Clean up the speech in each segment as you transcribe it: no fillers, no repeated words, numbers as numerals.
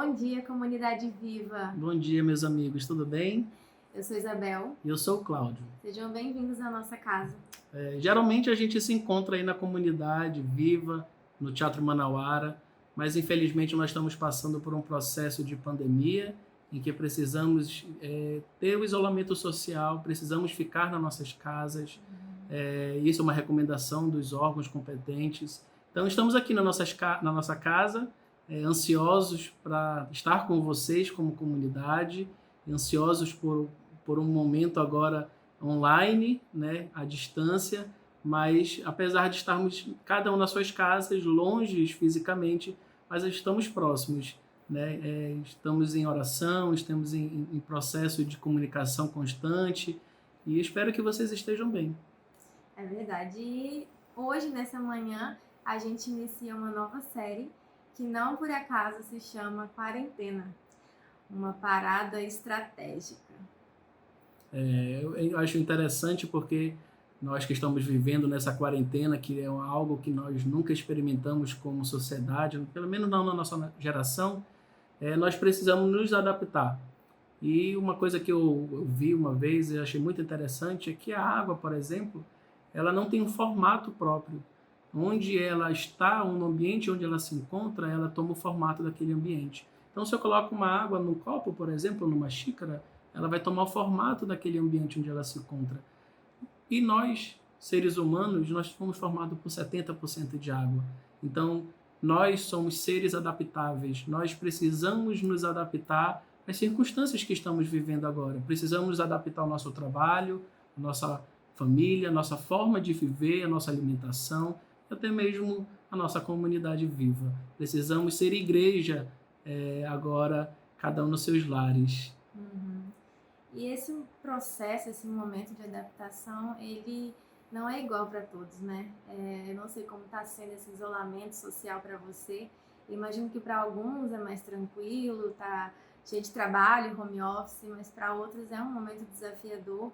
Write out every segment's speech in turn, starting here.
Bom dia, comunidade viva! Bom dia, meus amigos, tudo bem? Eu sou Isabel. E eu sou o Cláudio. Sejam bem-vindos à nossa casa. Geralmente a gente se encontra aí na comunidade viva, no Teatro Manauara, mas infelizmente nós estamos passando por um processo de pandemia em que precisamos ter o isolamento social, precisamos ficar nas nossas casas. Isso é uma recomendação dos órgãos competentes. Então estamos aqui na nossa casa, ansiosos para estar com vocês como comunidade, ansiosos por um momento agora online, né, à distância, mas apesar de estarmos cada um nas suas casas, longe fisicamente, mas estamos próximos, né? Estamos em oração, estamos em processo de comunicação constante e espero que vocês estejam bem. É verdade. E hoje, nessa manhã, a gente inicia uma nova série que não por acaso se chama Quarentena, uma parada estratégica. Eu acho interessante porque nós que estamos vivendo nessa quarentena, que é algo que nós nunca experimentamos como sociedade, pelo menos não na nossa geração, nós precisamos nos adaptar. E uma coisa que eu vi uma vez e achei muito interessante é que a água, por exemplo, ela não tem um formato próprio. Onde ela está, no ambiente onde ela se encontra, ela toma o formato daquele ambiente. Então, se eu coloco uma água num copo, por exemplo, numa xícara, ela vai tomar o formato daquele ambiente onde ela se encontra. E nós, seres humanos, nós fomos formados por 70% de água. Então, nós somos seres adaptáveis. Nós precisamos nos adaptar às circunstâncias que estamos vivendo agora. Precisamos nos adaptar ao nosso trabalho, à nossa família, à nossa forma de viver, à nossa alimentação, até mesmo a nossa comunidade viva. Precisamos ser igreja agora, cada um nos seus lares. E esse processo, esse momento de adaptação, ele não é igual para todos, né? Eu não sei como está sendo esse isolamento social para você. Eu imagino que para alguns é mais tranquilo, tá cheio de trabalho, home office, mas para outros é um momento desafiador.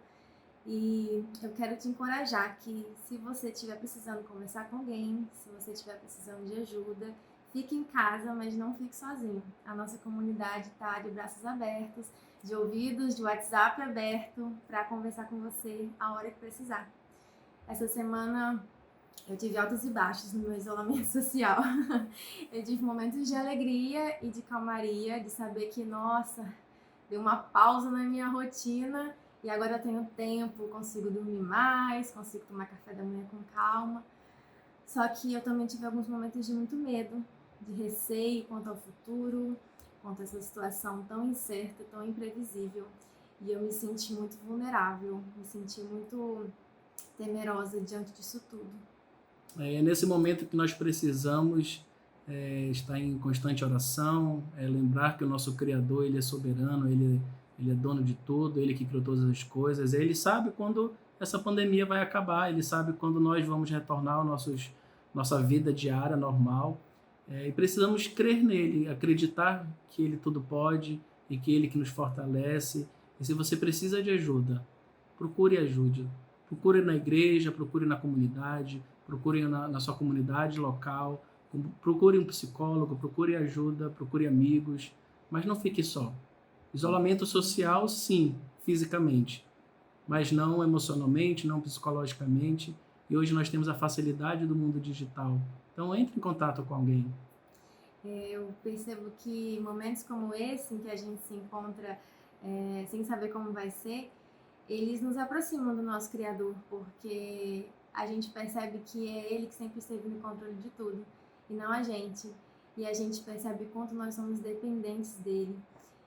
E eu quero te encorajar que se você estiver precisando conversar com alguém, se você estiver precisando de ajuda, fique em casa, mas não fique sozinho. A nossa comunidade está de braços abertos, de ouvidos, de WhatsApp aberto para conversar com você a hora que precisar. Essa semana eu tive altos e baixos no meu isolamento social. Eu tive momentos de alegria e de calmaria, de saber que, nossa, deu uma pausa na minha rotina e agora eu tenho tempo, consigo dormir mais, consigo tomar café da manhã com calma. Só que eu também tive alguns momentos de muito medo, de receio quanto ao futuro, quanto a essa situação tão incerta, tão imprevisível. E eu me senti muito vulnerável, me senti muito temerosa diante disso tudo. É nesse momento que nós precisamos estar em constante oração, lembrar que o nosso Criador, Ele é soberano, Ele é dono de tudo, Ele que criou todas as coisas. Ele sabe quando essa pandemia vai acabar, Ele sabe quando nós vamos retornar à nossa vida diária, normal. E precisamos crer nele, acreditar que Ele tudo pode e que Ele que nos fortalece. E se você precisa de ajuda, procure ajuda. Procure na igreja, procure na comunidade, procure na sua comunidade local, procure um psicólogo, procure ajuda, procure amigos, mas não fique só. Isolamento social, sim, fisicamente, mas não emocionalmente, não psicologicamente. E hoje nós temos a facilidade do mundo digital. Então, entre em contato com alguém. Eu percebo que momentos como esse, em que a gente se encontra sem saber como vai ser, eles nos aproximam do nosso Criador, porque a gente percebe que é Ele que sempre esteve no controle de tudo, e não a gente. E a gente percebe quanto nós somos dependentes dEle.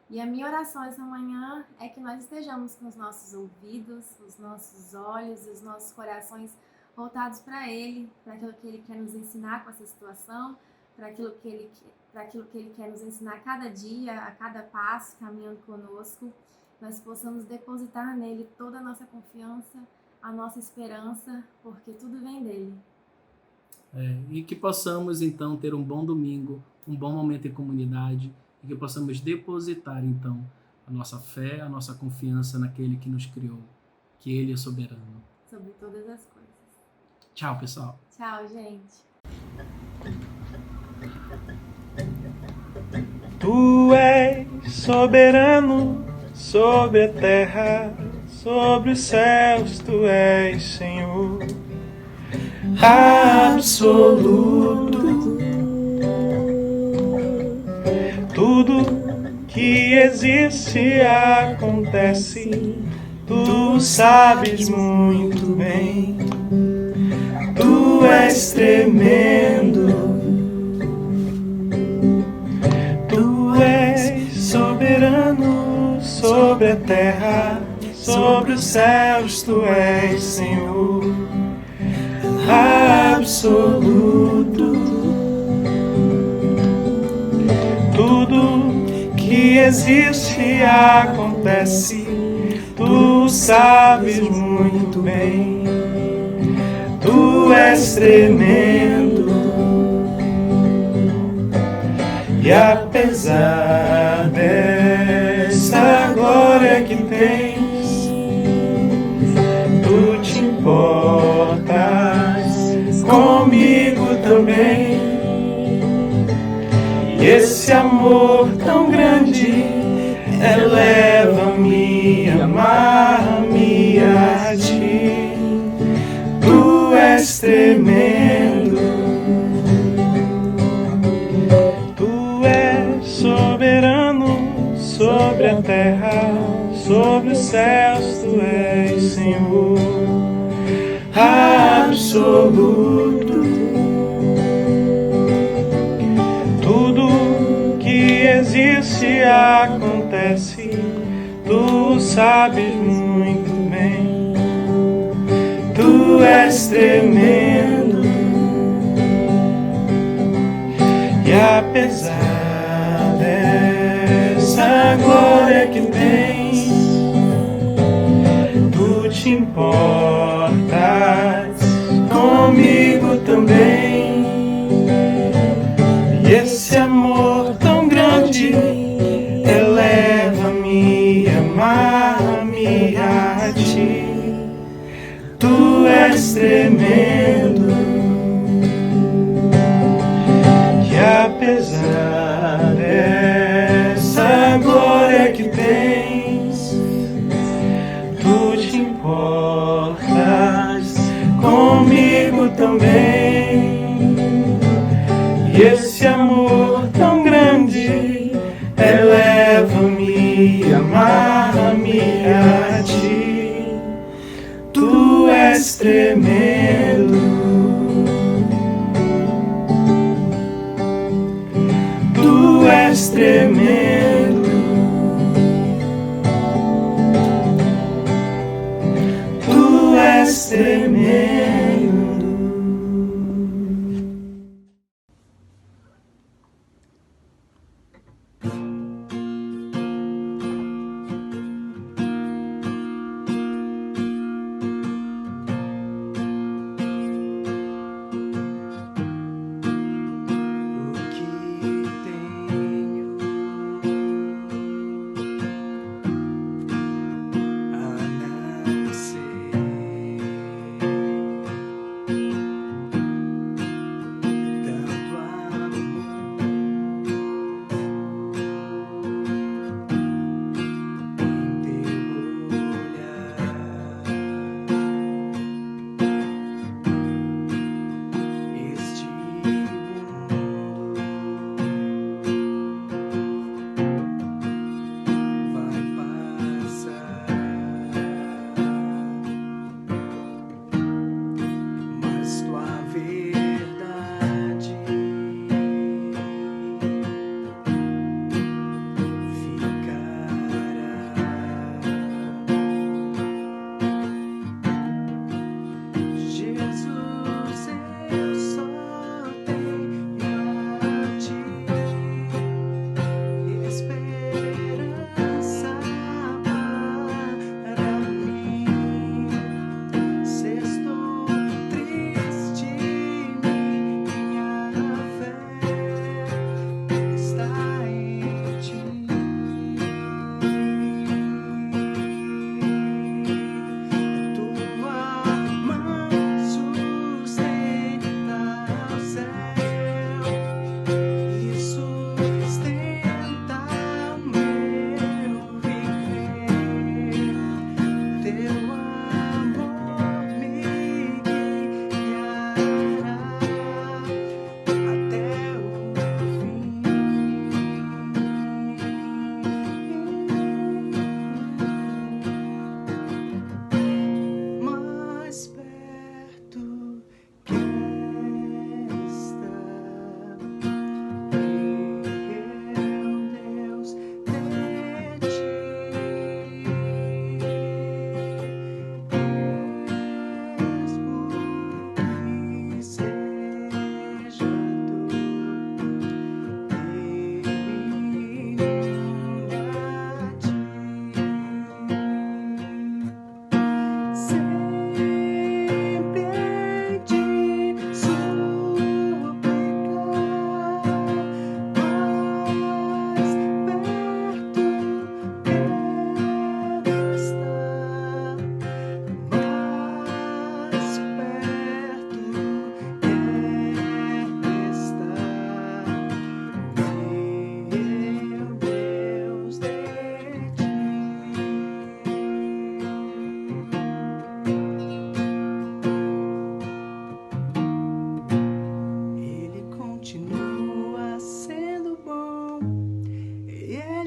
E a minha oração essa manhã é que nós estejamos com os nossos ouvidos, os nossos olhos e os nossos corações voltados para Ele, para aquilo que Ele quer nos ensinar com essa situação, para aquilo que Ele quer nos ensinar a cada dia, a cada passo, caminhando conosco. Nós possamos depositar nele toda a nossa confiança, a nossa esperança, porque tudo vem dele. E que possamos, então, ter um bom domingo, um bom momento em comunidade, e que possamos depositar, então, a nossa fé, a nossa confiança naquele que nos criou, que Ele é soberano. Sobre todas as coisas. Tchau, pessoal. Tchau, gente. Tu és soberano sobre a terra, sobre os céus, tu és Senhor absoluto. Tudo que existe acontece, tu sabes muito bem. Tu és tremendo. Tu és soberano sobre a terra, sobre os céus, tu és Senhor absoluto. Tudo que existe acontece, tu sabes muito bem. Tu és tremendo. E apesar dessa glória que tens, tu te importas comigo também. E esse amor tão grande eleva-me, amar-me a ti. Tu és tremendo. Tu és soberano sobre a terra, sobre os céus, tu és Senhor absoluto. Tudo que existe acontece, tu sabes muito bem. Tu és tremendo. E apesar dessa glória que tens, tu te importas comigo também. E esse amor tão grande eleva-me, amar-me a ti. Tu és tremendo. E apesar dessa glória que tens, tu te importas comigo também. E esse amor tão grande eleva-me, amar-me a ti. Tu és tremendo. Tu és tremendo. Tu és tremendo.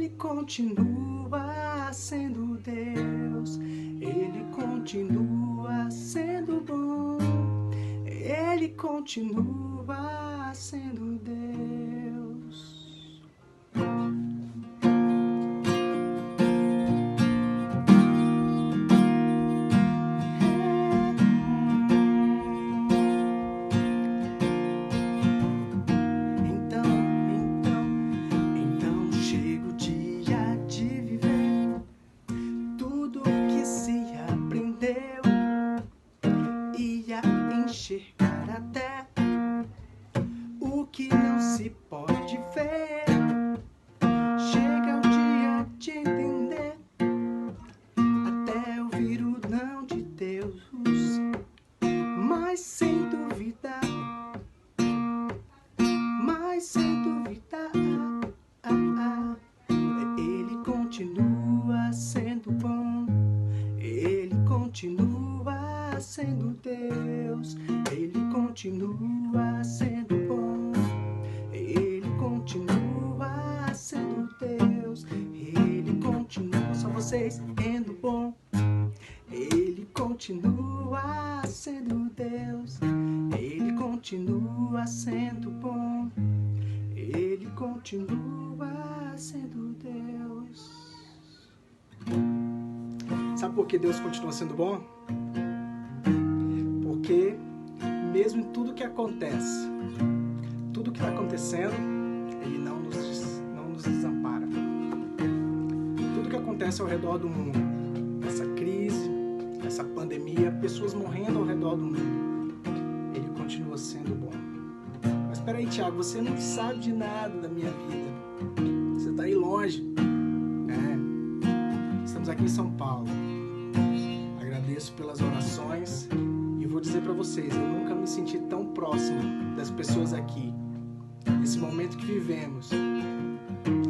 Ele continua sendo Deus, Ele continua sendo bom, Ele continua sendo Deus. Enxergar até o que não se pode ver. Chega o dia de entender, até ouvir o não de Deus. Mas sem dúvida, Ele continua sendo bom, Ele continua sendo Deus, Ele continua sendo bom, Ele continua sendo Deus, Ele continua, só vocês sendo bom, Ele continua sendo Deus, Ele continua sendo bom, Ele continua sendo Deus. Sabe por que Deus continua sendo bom? Porque mesmo em tudo que acontece, tudo que está acontecendo, Ele não nos desampara. Tudo que acontece ao redor do mundo, essa crise, essa pandemia, pessoas morrendo ao redor do mundo, Ele continua sendo bom. Mas espera aí, Tiago, você não sabe de nada da minha vida. Você está aí longe. Estamos aqui em São Paulo. Agradeço pelas orações e vou dizer para vocês, eu nunca me senti tão próximo das pessoas aqui. Nesse momento que vivemos,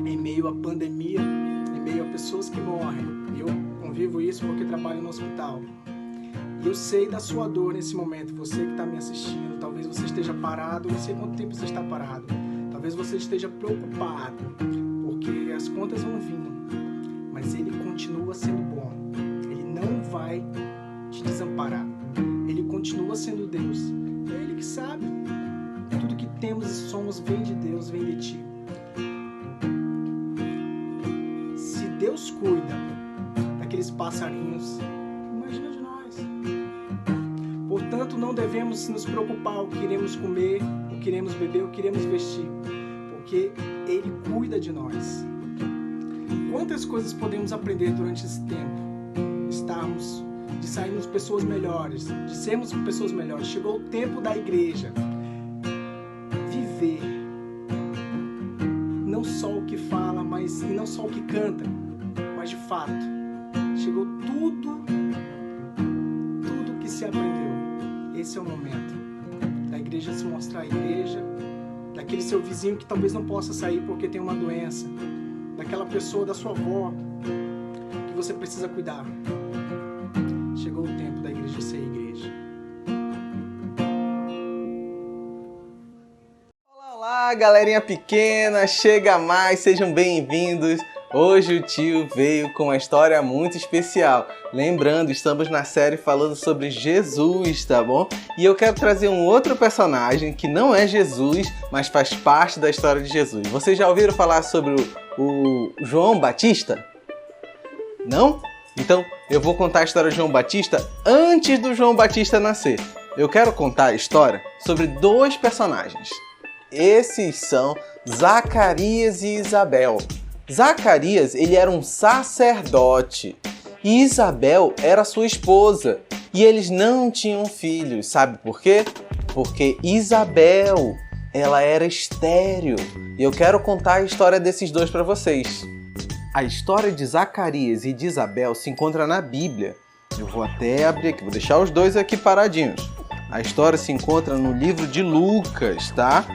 em meio à pandemia, em meio a pessoas que morrem. Eu convivo isso porque trabalho no hospital. E eu sei da sua dor nesse momento. Você que está me assistindo, talvez você esteja parado, não sei quanto tempo você está parado. Talvez você esteja preocupado, porque as contas vão vindo. Mas Ele continua sendo bom. Ele não vai te desamparar. Ele continua sendo Deus. É Ele que sabe. Tudo que temos e somos vem de Deus, vem de Ti. Se Deus cuida daqueles passarinhos, imagina de nós. Portanto, não devemos nos preocupar o que iremos comer, o que iremos beber, o que iremos vestir, porque Ele cuida de nós. Quantas coisas podemos aprender durante esse tempo? De sairmos pessoas melhores, de sermos pessoas melhores. Chegou o tempo da igreja viver não só o que fala, e não só o que canta, mas de fato. Chegou tudo que se aprendeu. Esse é o momento da igreja se mostrar a igreja, daquele seu vizinho que talvez não possa sair porque tem uma doença, daquela pessoa da sua avó que você precisa cuidar. Chegou o tempo da igreja ser igreja. Olá, galerinha pequena, chega mais, sejam bem-vindos. Hoje o tio veio com uma história muito especial. Lembrando, estamos na série falando sobre Jesus, tá bom? E eu quero trazer um outro personagem que não é Jesus, mas faz parte da história de Jesus. Vocês já ouviram falar sobre o João Batista? Não? Então, eu vou contar a história de João Batista antes do João Batista nascer. Eu quero contar a história sobre dois personagens. Esses são Zacarias e Isabel. Zacarias, ele era um sacerdote e Isabel era sua esposa. E eles não tinham filhos, sabe por quê? Porque Isabel, ela era estéril. E eu quero contar a história desses dois para vocês. A história de Zacarias e de Isabel se encontra na Bíblia. Eu vou até abrir aqui, vou deixar os dois aqui paradinhos. A história se encontra no livro de Lucas, tá?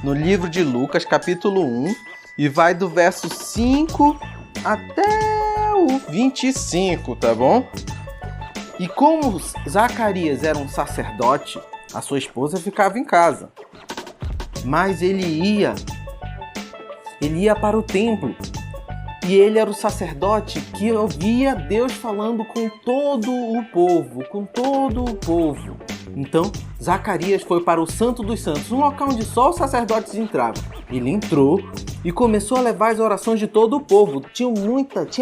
No livro de Lucas, capítulo 1, e vai do verso 5 até o 25, tá bom? E como Zacarias era um sacerdote, a sua esposa ficava em casa. Mas ele ia para o templo. E ele era o sacerdote que ouvia Deus falando com todo o povo, Então, Zacarias foi para o Santo dos Santos, um local onde só os sacerdotes entravam. Ele entrou e começou a levar as orações de todo o povo. Tinha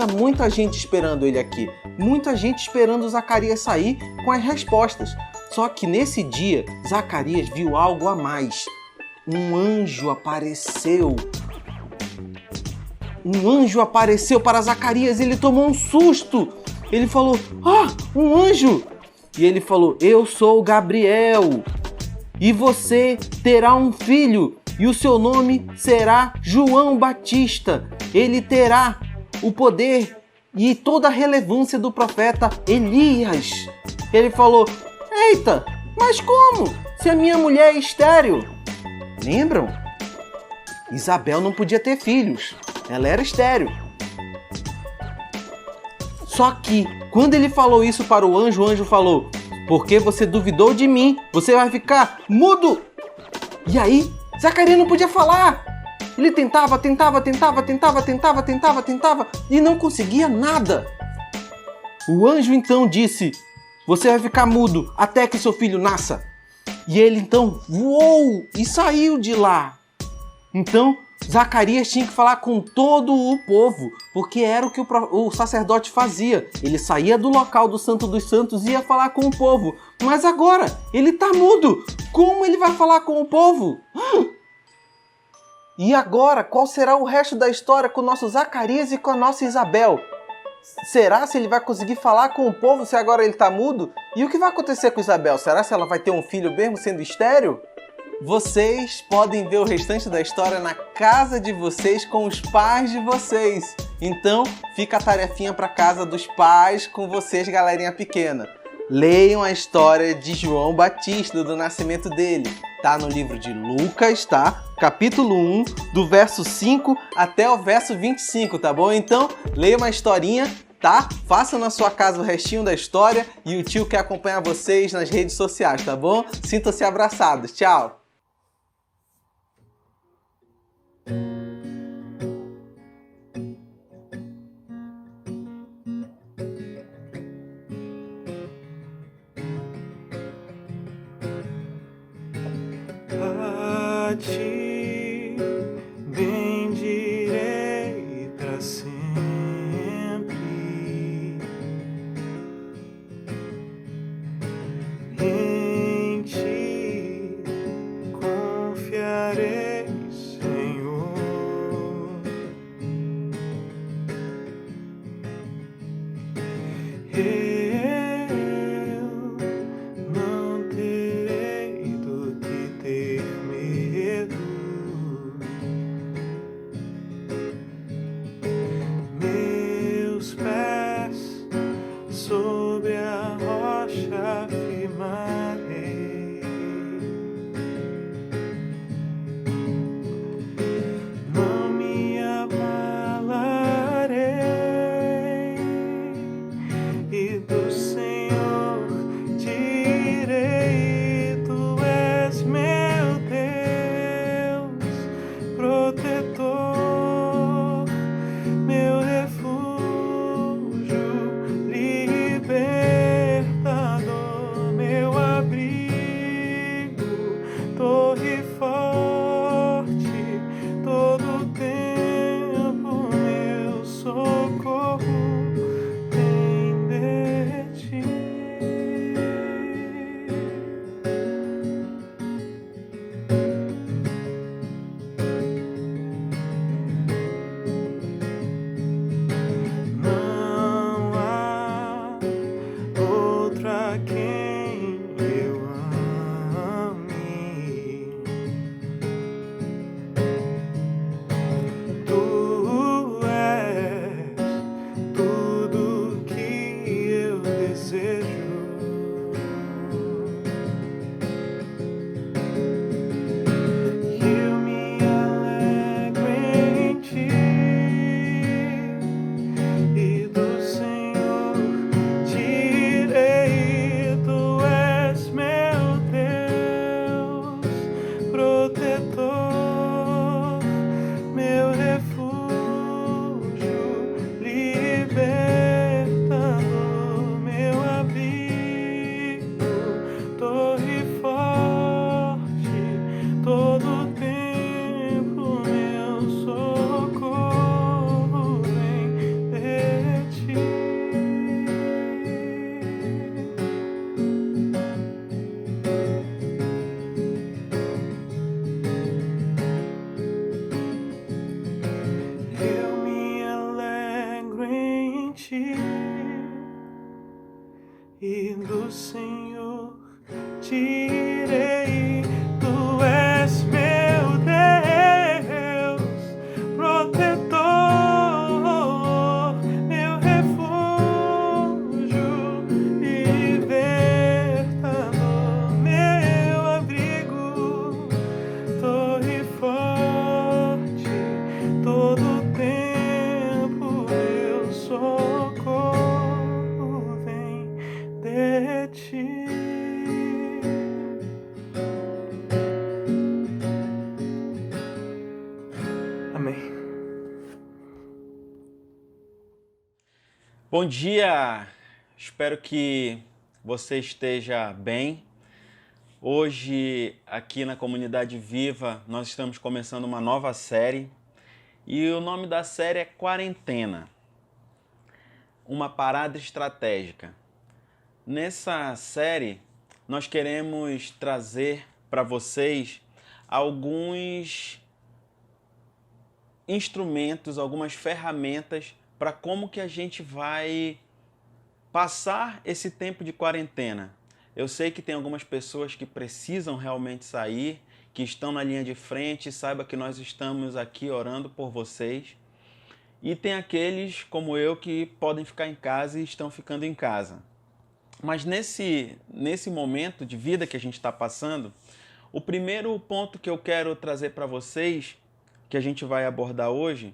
muita gente esperando ele aqui. Muita gente esperando Zacarias sair com as respostas. Só que nesse dia, Zacarias viu algo a mais. Um anjo apareceu. Um anjo apareceu para Zacarias. Ele tomou um susto. Ele falou: "Ah, um anjo!" E ele falou: "Eu sou Gabriel. E você terá um filho. E o seu nome será João Batista. Ele terá o poder e toda a relevância do profeta Elias." Ele falou: "Eita, mas como? Se a minha mulher é estéril." Lembram? Isabel não podia ter filhos. Ela era estéril. Só que, quando ele falou isso para o anjo falou: "Porque você duvidou de mim, você vai ficar mudo." E aí, Zacarias não podia falar. Ele tentava e não conseguia nada. O anjo então disse: "Você vai ficar mudo até que seu filho nasça." E ele então voou e saiu de lá. Então, Zacarias tinha que falar com todo o povo, porque era o que o sacerdote fazia. Ele saía do local do Santo dos Santos e ia falar com o povo. Mas agora, ele está mudo. Como ele vai falar com o povo? E agora, qual será o resto da história com o nosso Zacarias e com a nossa Isabel? Será se ele vai conseguir falar com o povo se agora ele está mudo? E o que vai acontecer com Isabel? Será se ela vai ter um filho mesmo sendo estéril? Vocês podem ver o restante da história na casa de vocês com os pais de vocês. Então, fica a tarefinha para casa dos pais com vocês, galerinha pequena. Leiam a história de João Batista, do nascimento dele. Tá no livro de Lucas, tá? Capítulo 1, do verso 5 até o verso 25, tá bom? Então, leia uma historinha, tá? Façam na sua casa o restinho da história e o tio quer acompanhar vocês nas redes sociais, tá bom? Sintam-se abraçados. Tchau! A ti bendirei para sempre. Em ti confiarei, Senhor. Sobre a rocha firmarei, não me abalarei, e do Senhor direi: Tu és meu Deus, protetor, meu refúgio, libertador, meu abrigo, torre forte, todo tempo meu socorro vem de ti. Não há outro a quem eu ame. Tu és ti e do Senhor tirei. Tu és meu Deus, protetor, meu refúgio e libertador, meu abrigo, torre forte, todo tempo meu socorro vem de ti. Amém. Bom dia! Espero que você esteja bem. Hoje, aqui na Comunidade Viva, nós estamos começando uma nova série e o nome da série é Quarentena, uma parada estratégica. Nessa série, nós queremos trazer para vocês alguns instrumentos, algumas ferramentas para como que a gente vai passar esse tempo de quarentena. Eu sei que tem algumas pessoas que precisam realmente sair, que estão na linha de frente, saiba que nós estamos aqui orando por vocês. E tem aqueles como eu que podem ficar em casa e estão ficando em casa. Mas nesse momento de vida que a gente está passando, o primeiro ponto que eu quero trazer para vocês, que a gente vai abordar hoje,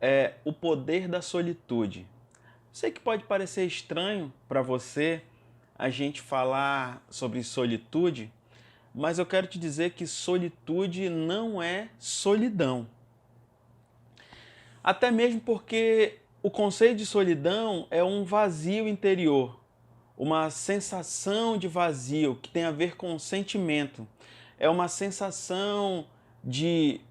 é o poder da solitude. Sei que pode parecer estranho para você a gente falar sobre solitude, mas eu quero te dizer que solitude não é solidão. Até mesmo porque o conceito de solidão é um vazio interior, uma sensação de vazio que tem a ver com sentimento. É uma sensação de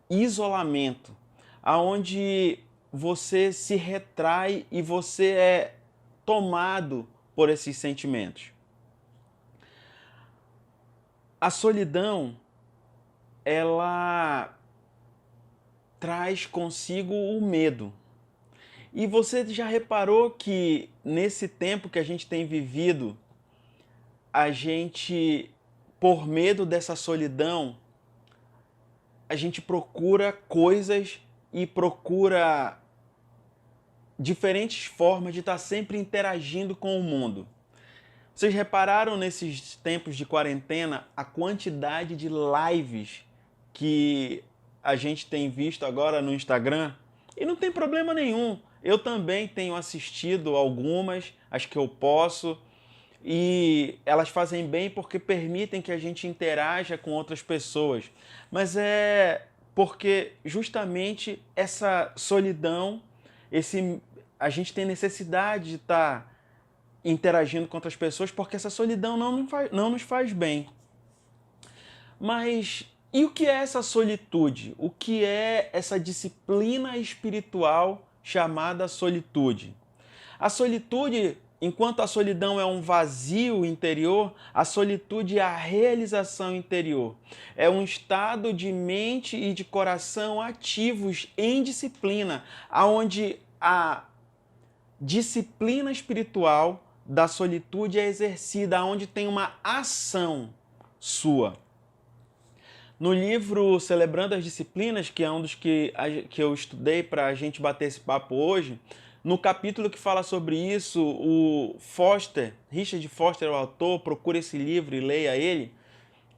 isolamento, aonde você se retrai e você é tomado por esses sentimentos. A solidão, ela traz consigo o medo. E você já reparou que nesse tempo que a gente tem vivido, a gente, por medo dessa solidão, a gente procura coisas e procura diferentes formas de estar sempre interagindo com o mundo. Vocês repararam nesses tempos de quarentena a quantidade de lives que a gente tem visto agora no Instagram? E não tem problema nenhum. Eu também tenho assistido algumas, as que eu posso, e elas fazem bem porque permitem que a gente interaja com outras pessoas. Mas é porque justamente essa solidão, a gente tem necessidade de estar interagindo com outras pessoas porque essa solidão não nos faz bem. Mas e o que é essa solitude? O que é essa disciplina espiritual chamada solitude? A solitude, enquanto a solidão é um vazio interior, a solitude é a realização interior. É um estado de mente e de coração ativos em disciplina, onde a disciplina espiritual da solitude é exercida, onde tem uma ação sua. No livro Celebrando as Disciplinas, que é um dos que eu estudei para a gente bater esse papo hoje, no capítulo que fala sobre isso, o Richard Foster, o autor, procura esse livro e leia ele,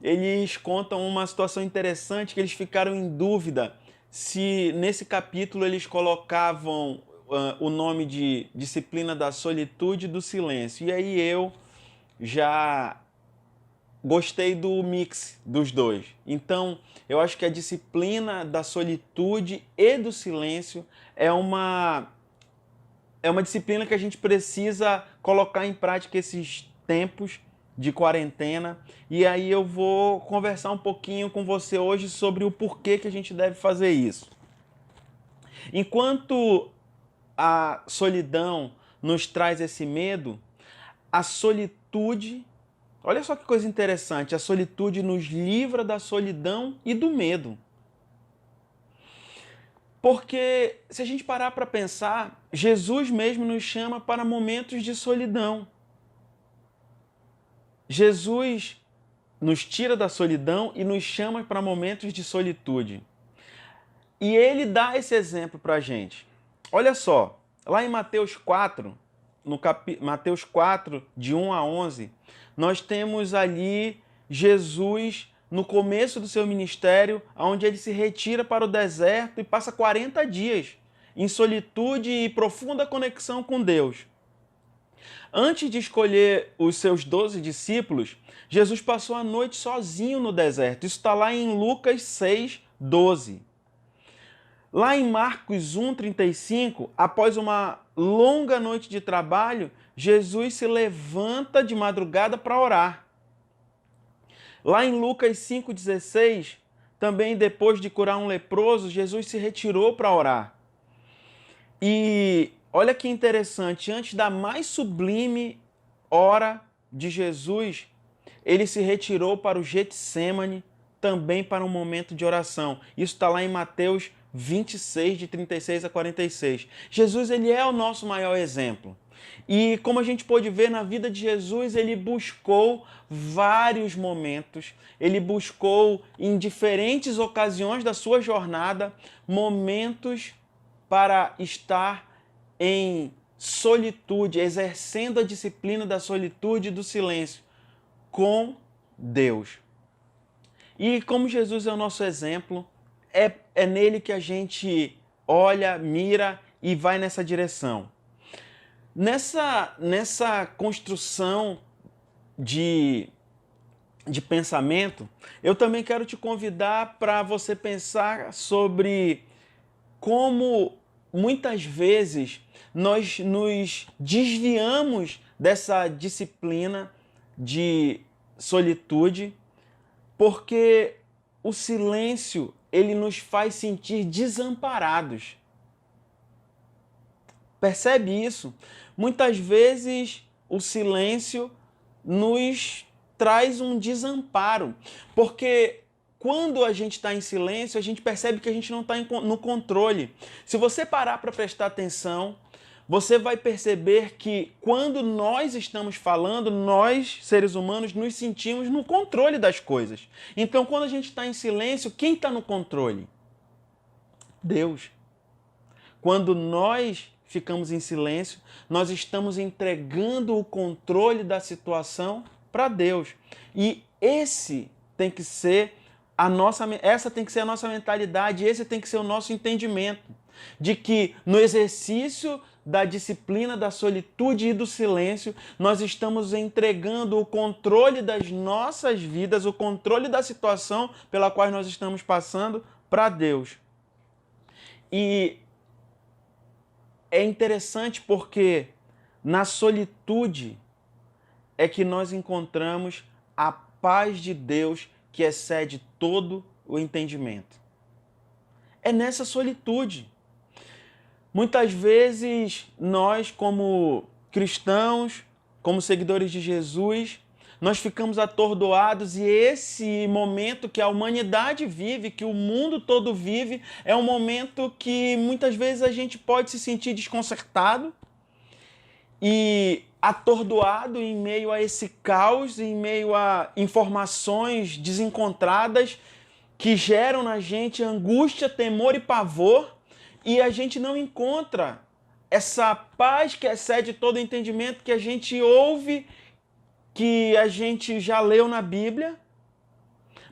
eles contam uma situação interessante que eles ficaram em dúvida se nesse capítulo eles colocavam o nome de disciplina da solitude e do silêncio. E aí eu já gostei do mix dos dois. Então, eu acho que a disciplina da solitude e do silêncio é uma disciplina que a gente precisa colocar em prática esses tempos de quarentena. E aí eu vou conversar um pouquinho com você hoje sobre o porquê que a gente deve fazer isso. Enquanto a solidão nos traz esse medo, a solitude, olha só que coisa interessante, a solitude nos livra da solidão e do medo. Porque se a gente parar para pensar, Jesus mesmo nos chama para momentos de solidão. Jesus nos tira da solidão e nos chama para momentos de solitude. E ele dá esse exemplo para a gente. Olha só, lá em Mateus 4, Mateus 4, de 1 a 11, nós temos ali Jesus no começo do seu ministério, onde ele se retira para o deserto e passa 40 dias em solitude e profunda conexão com Deus. Antes de escolher os seus 12 discípulos, Jesus passou a noite sozinho no deserto. Isso está lá em Lucas 6, 12. Lá em Marcos 1, 35, após uma longa noite de trabalho, Jesus se levanta de madrugada para orar. Lá em Lucas 5,16, também depois de curar um leproso, Jesus se retirou para orar. E olha que interessante, antes da mais sublime hora de Jesus, ele se retirou para o Getsêmani, também para um momento de oração. Isso está lá em Mateus 26, de 36 a 46. Jesus, ele é o nosso maior exemplo. E como a gente pôde ver na vida de Jesus, ele buscou vários momentos, ele buscou em diferentes ocasiões da sua jornada, momentos para estar em solitude, exercendo a disciplina da solitude e do silêncio com Deus. E como Jesus é o nosso exemplo, é nele que a gente olha, mira e vai nessa direção. Nessa construção de pensamento, eu também quero te convidar para você pensar sobre como muitas vezes nós nos desviamos dessa disciplina de solitude, porque o silêncio, ele nos faz sentir desamparados. Percebe isso? Muitas vezes o silêncio nos traz um desamparo, porque quando a gente está em silêncio, a gente percebe que a gente não está no controle. Se você parar para prestar atenção, você vai perceber que quando nós estamos falando, nós, seres humanos, nos sentimos no controle das coisas. Então, quando a gente está em silêncio, quem está no controle? Deus. Quando nós ficamos em silêncio, nós estamos entregando o controle da situação para Deus. E essa tem que ser a nossa mentalidade, esse tem que ser o nosso entendimento, de que no exercício da disciplina, da solitude e do silêncio, nós estamos entregando o controle das nossas vidas, o controle da situação pela qual nós estamos passando para Deus. E é interessante porque na solitude é que nós encontramos a paz de Deus que excede todo o entendimento. É nessa solitude. Muitas vezes nós, como cristãos, como seguidores de Jesus, nós ficamos atordoados e esse momento que a humanidade vive, que o mundo todo vive, é um momento que muitas vezes a gente pode se sentir desconcertado e atordoado em meio a esse caos, em meio a informações desencontradas que geram na gente angústia, temor e pavor, e a gente não encontra essa paz que excede todo entendimento que a gente ouve, que a gente já leu na Bíblia,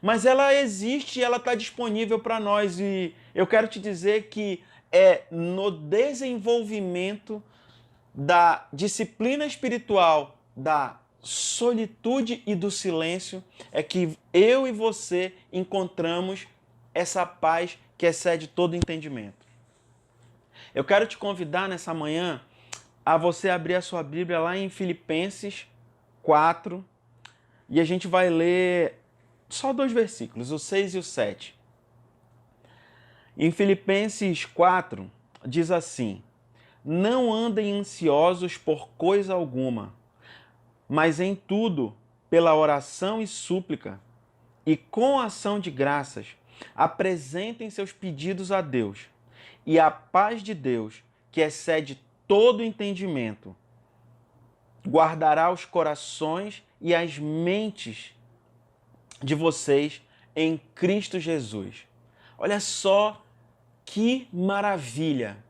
mas ela existe e ela está disponível para nós. E eu quero te dizer que é no desenvolvimento da disciplina espiritual, da solitude e do silêncio, é que eu e você encontramos essa paz que excede todo entendimento. Eu quero te convidar nessa manhã a você abrir a sua Bíblia lá em Filipenses 4, e a gente vai ler só 2 versículos, o 6 e o 7. Em Filipenses 4, diz assim: não andem ansiosos por coisa alguma, mas em tudo, pela oração e súplica, e com ação de graças, apresentem seus pedidos a Deus. e a paz de Deus, que excede todo entendimento, guardará os corações e as mentes de vocês em Cristo Jesus. Olha só que maravilha!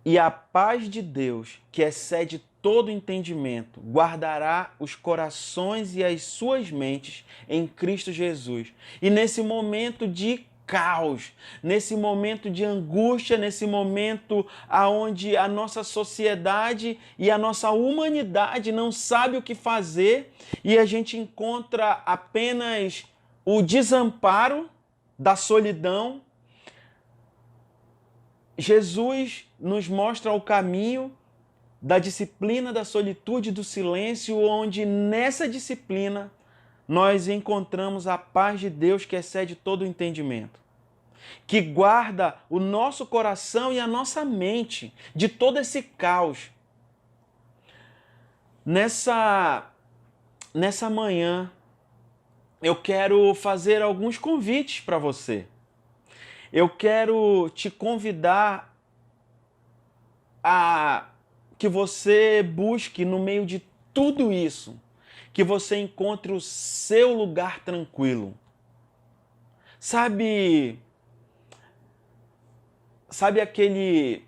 E a paz de Deus, que excede todo entendimento, guardará os corações e as suas mentes em Cristo Jesus. E nesse momento de caos, nesse momento de angústia, nesse momento onde a nossa sociedade e a nossa humanidade não sabe o que fazer e a gente encontra apenas o desamparo da solidão, Jesus nos mostra o caminho da disciplina da solitude e do silêncio, onde nessa disciplina nós encontramos a paz de Deus que excede todo o entendimento, que guarda o nosso coração e a nossa mente de todo esse caos. Nessa manhã, eu quero fazer alguns convites para você. Eu quero te convidar a que você busque no meio de tudo isso, que você encontre o seu lugar tranquilo. Sabe aquele...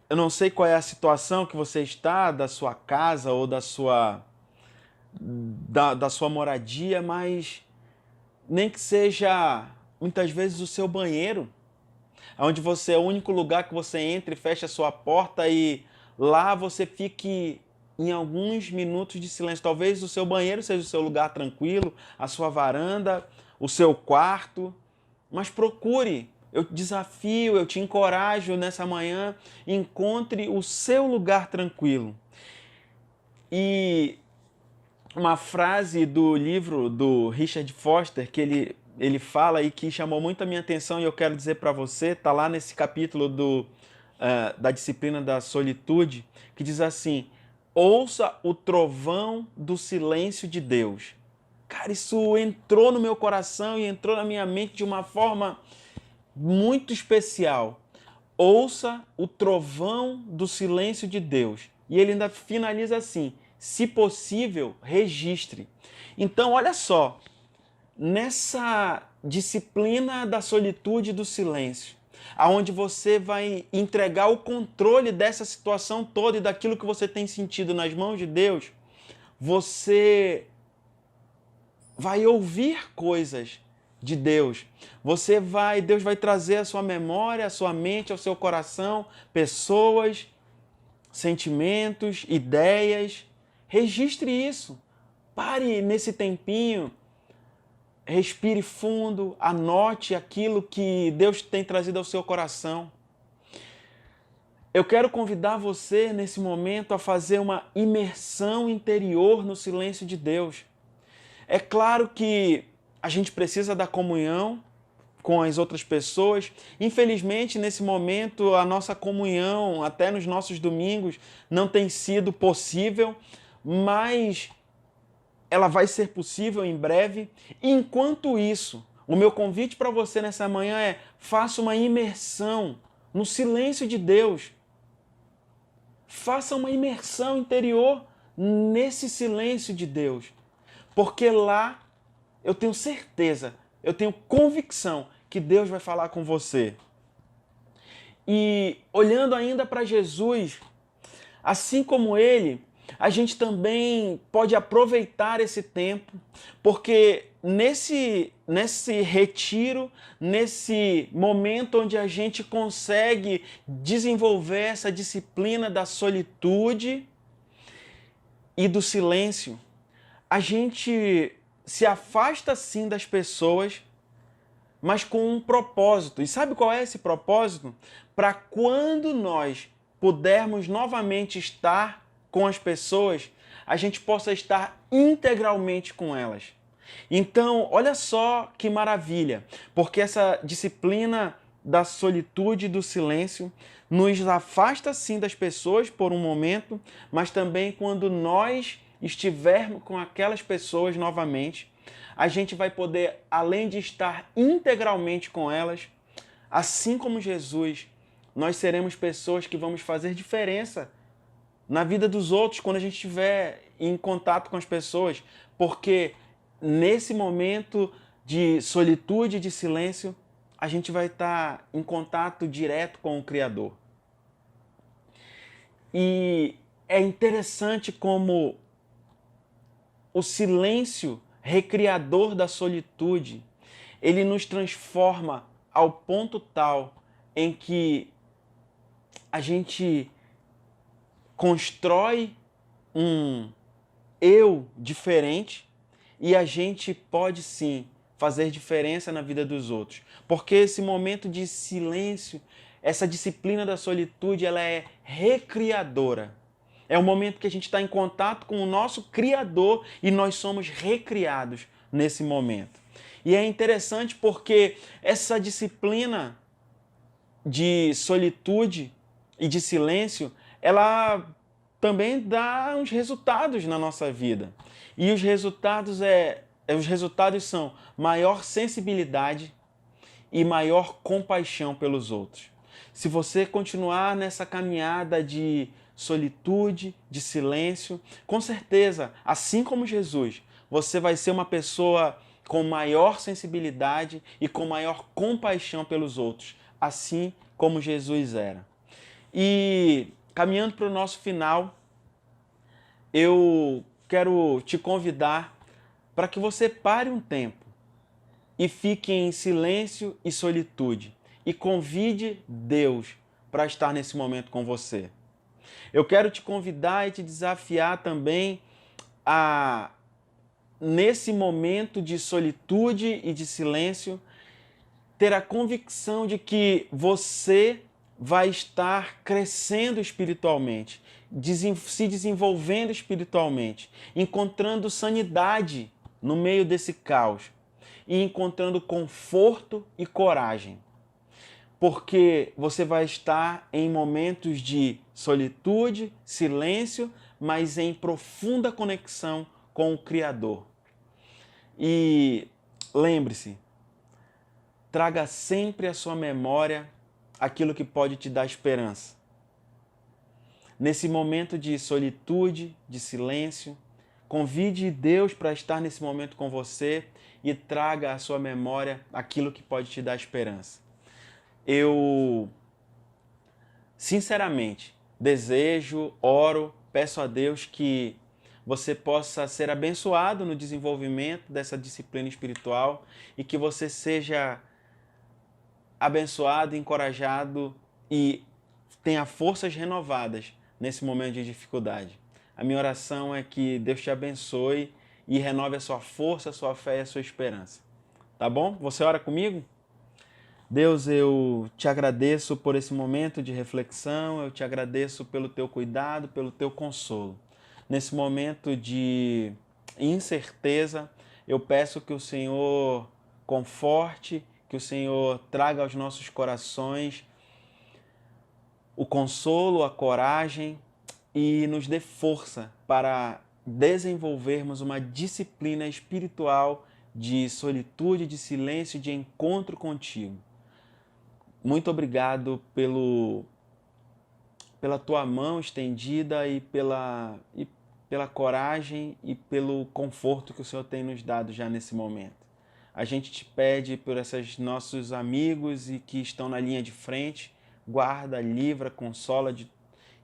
Eu não sei qual é a situação que você está, da sua casa ou da sua moradia, mas nem que seja muitas vezes o seu banheiro, onde você é o único lugar que você entra e fecha a sua porta e lá você fique em alguns minutos de silêncio. Talvez o seu banheiro seja o seu lugar tranquilo, a sua varanda, o seu quarto, mas procure, eu te desafio, eu te encorajo nessa manhã, encontre o seu lugar tranquilo. E uma frase do livro do Richard Foster que ele fala e que chamou muito a minha atenção e eu quero dizer para você, está lá nesse capítulo da disciplina da solitude, que diz assim: ouça o trovão do silêncio de Deus. Cara, isso entrou no meu coração e entrou na minha mente de uma forma muito especial. Ouça o trovão do silêncio de Deus. E ele ainda finaliza assim: se possível, registre. Então, olha só, nessa disciplina da solitude e do silêncio, aonde você vai entregar o controle dessa situação toda e daquilo que você tem sentido nas mãos de Deus, você vai ouvir coisas de Deus. Deus vai trazer à sua memória, à sua mente, ao seu coração, pessoas, sentimentos, ideias. Registre isso. Pare nesse tempinho, respire fundo, anote aquilo que Deus tem trazido ao seu coração. Eu quero convidar você nesse momento a fazer uma imersão interior no silêncio de Deus. É claro que a gente precisa da comunhão com as outras pessoas. Infelizmente, nesse momento, a nossa comunhão, até nos nossos domingos, não tem sido possível, mas ela vai ser possível em breve. Enquanto isso, o meu convite para você nessa manhã é: faça uma imersão no silêncio de Deus. Faça uma imersão interior nesse silêncio de Deus. Porque lá, eu tenho certeza, eu tenho convicção que Deus vai falar com você. E olhando ainda para Jesus, assim como ele, a gente também pode aproveitar esse tempo, porque nesse retiro, nesse momento onde a gente consegue desenvolver essa disciplina da solitude e do silêncio, a gente se afasta sim das pessoas, mas com um propósito. E sabe qual é esse propósito? Para quando nós pudermos novamente estar com as pessoas, a gente possa estar integralmente com elas. Então, olha só que maravilha, porque essa disciplina da solitude e do silêncio nos afasta sim das pessoas por um momento, mas também quando nós estivermos com aquelas pessoas novamente, a gente vai poder, além de estar integralmente com elas, assim como Jesus, nós seremos pessoas que vamos fazer diferença na vida dos outros quando a gente estiver em contato com as pessoas, porque nesse momento de solitude e de silêncio, a gente vai estar em contato direto com o Criador. E é interessante como o silêncio recriador da solitude, ele nos transforma ao ponto tal em que a gente constrói um eu diferente e a gente pode sim fazer diferença na vida dos outros. Porque esse momento de silêncio, essa disciplina da solitude, ela é recriadora. É o momento que a gente está em contato com o nosso Criador e nós somos recriados nesse momento. E é interessante porque essa disciplina de solitude e de silêncio, ela também dá uns resultados na nossa vida. E os resultados são maior sensibilidade e maior compaixão pelos outros. Se você continuar nessa caminhada de solitude, de silêncio, com certeza, assim como Jesus, você vai ser uma pessoa com maior sensibilidade e com maior compaixão pelos outros, assim como Jesus era. E caminhando para o nosso final, eu quero te convidar para que você pare um tempo e fique em silêncio e solitude e convide Deus para estar nesse momento com você. Eu quero te convidar e te desafiar também a, nesse momento de solitude e de silêncio, ter a convicção de que você vai estar crescendo espiritualmente, se desenvolvendo espiritualmente, encontrando sanidade no meio desse caos e encontrando conforto e coragem. Porque você vai estar em momentos de solitude, silêncio, mas em profunda conexão com o Criador. E lembre-se, traga sempre à sua memória aquilo que pode te dar esperança. Nesse momento de solitude, de silêncio, convide Deus para estar nesse momento com você e traga à sua memória aquilo que pode te dar esperança. Eu, sinceramente, desejo, oro, peço a Deus que você possa ser abençoado no desenvolvimento dessa disciplina espiritual e que você seja abençoado, encorajado e tenha forças renovadas nesse momento de dificuldade. A minha oração é que Deus te abençoe e renove a sua força, a sua fé e a sua esperança. Tá bom? Você ora comigo? Deus, eu te agradeço por esse momento de reflexão, eu te agradeço pelo teu cuidado, pelo teu consolo. Nesse momento de incerteza, eu peço que o Senhor conforte, que o Senhor traga aos nossos corações o consolo, a coragem e nos dê força para desenvolvermos uma disciplina espiritual de solitude, de silêncio, de encontro contigo. Muito obrigado pela tua mão estendida e pela coragem e pelo conforto que o Senhor tem nos dado já nesse momento. A gente te pede por esses nossos amigos e que estão na linha de frente, guarda, livra, consola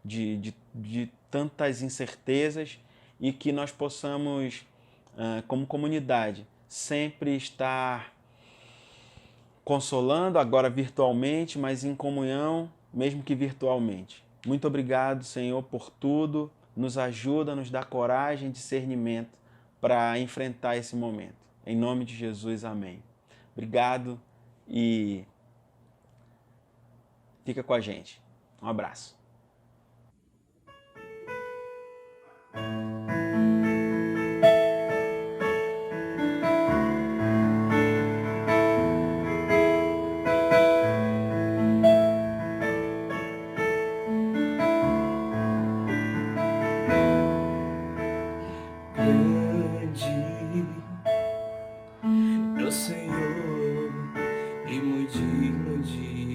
de tantas incertezas e que nós possamos, como comunidade, sempre estar consolando, agora virtualmente, mas em comunhão, mesmo que virtualmente. Muito obrigado, Senhor, por tudo. Nos ajuda, nos dá coragem, discernimento para enfrentar esse momento. Em nome de Jesus, amém. Obrigado e fica com a gente. Um abraço. Senhor, e muito digno de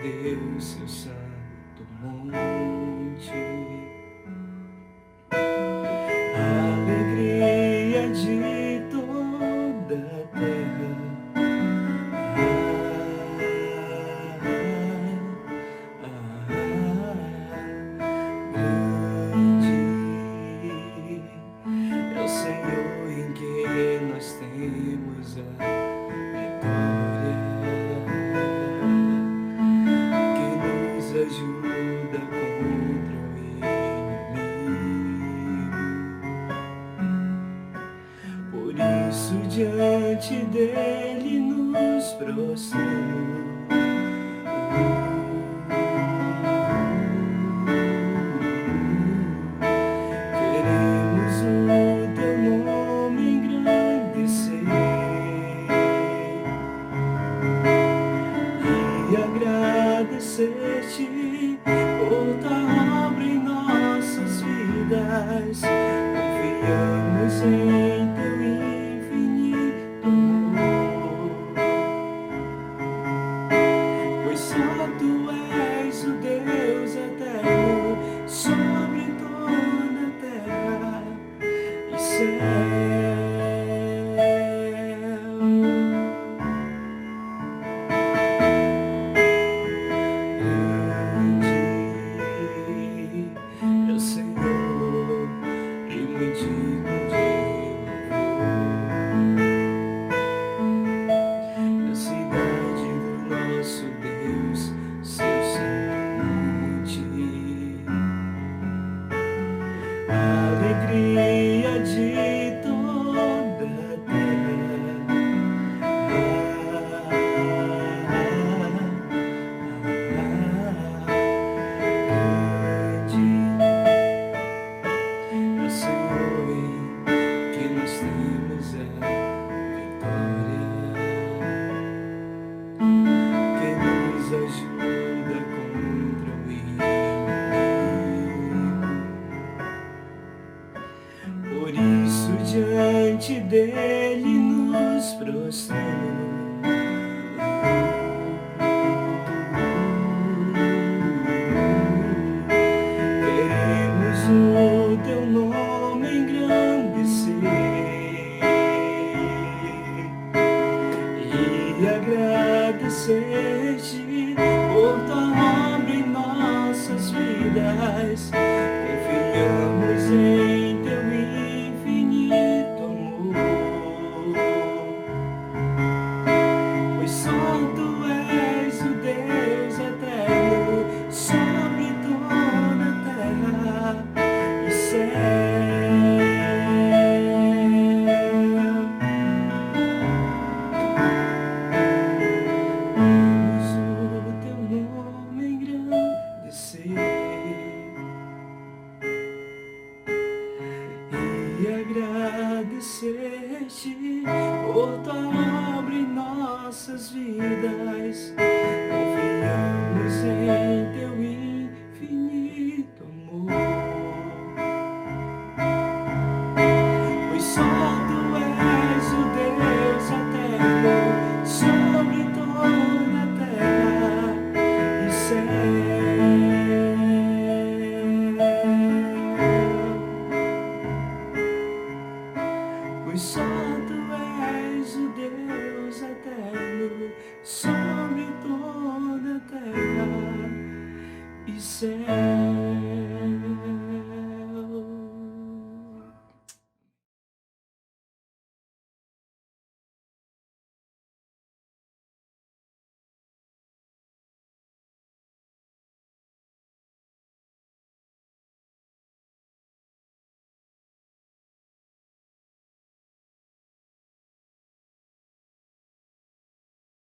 Deus, seu santo monte. Alegria de toda a terra. Grande é o Senhor em quem nós temos a vitória, que nos ajuda contra o inimigo. Por isso diante dele nos prostramos. Queremos o teu nome engrandecer e agradecer-te por tua obra em nossas vidas. Confiamos em teu infinito amor, pois só tu és o Deus eterno sobre toda a terra e céu. Grande é o Senhor e muito digno de louvor. Na cidade do nosso Deus, seu santo monte. Alegria de toda a terra. Grande é o Senhor em que nós temos a vitória, que nos ajuda contra o inimigo. Por isso diante dele nos prostramos. Queremos o teu nome engrandecer e agradecer-te por tua obra em nossas vidas. Confiamos em teu infinito amor, pois só tu és o Deus eterno sobre toda a terra e céu. Queremos o teu nome engrandecer e agradecer-te por tua obra em nossas vidas. Confiamos em teu infinito amor, pois só tu és o Deus eterno sobre toda a terra e céu. Pois só tu és o Deus eterno.